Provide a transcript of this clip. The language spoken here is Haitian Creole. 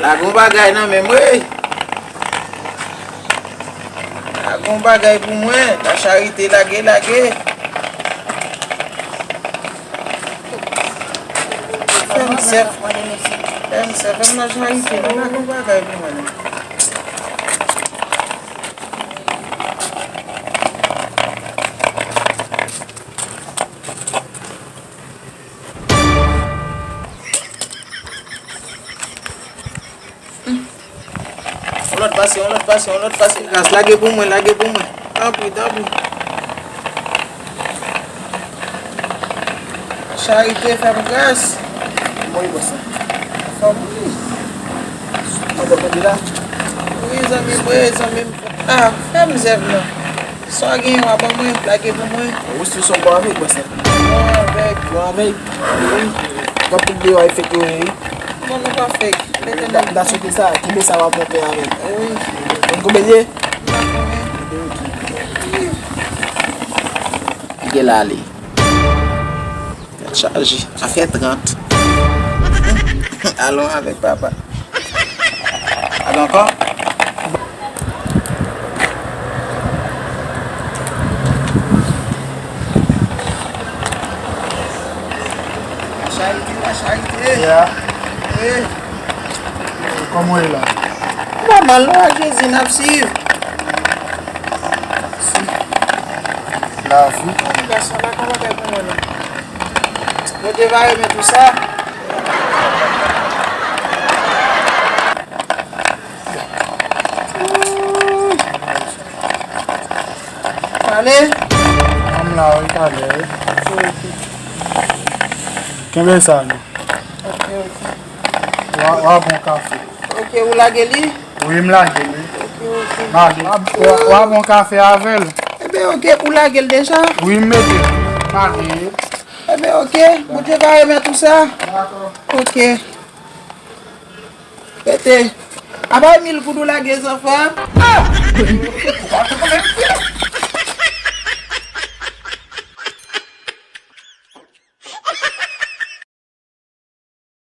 La gon bagay nan men mwen. La gon bagay pou mwen. La charité lage. Fem sef la charité. La gon bagay pou mwen. On lot pase. Gas lage pou mwen. Tapou. Charité fèm gas. Mwen yon sa. Fèm. Mwen yon di la. Oui, zami. Ah, fèm zèv la. So gen yon aban mwen, lage pou mwen. Ou si son bon avek basa. Bon avek. Kapil de yon efek yon. Bon nou pa fek. Da sote sa, kime sa wap monte avek. Oui. Mwen koumeye? Gè la li. Charge. A fè 30. Allons avec papa. Allons encore? La charité. Yeah. Oui. Comment est là? Maman, là, Jésus n'a pas suivi. La vie. Je devais aimer tout ça. Allez. Am la, oui, allez. Kembe sa nou? Ok. Wa bon café. Ok, ou la geli? Oui, m la geli. Ok. Wa bon café avel? Eh bien, ok, ou la gel déjà? Oui, m mette. Allez. Eh bien, ok, vous devez aimer tout ça. D'accord. Ok. Pété. Ah bah, 1000 coups de la gueule, enfant.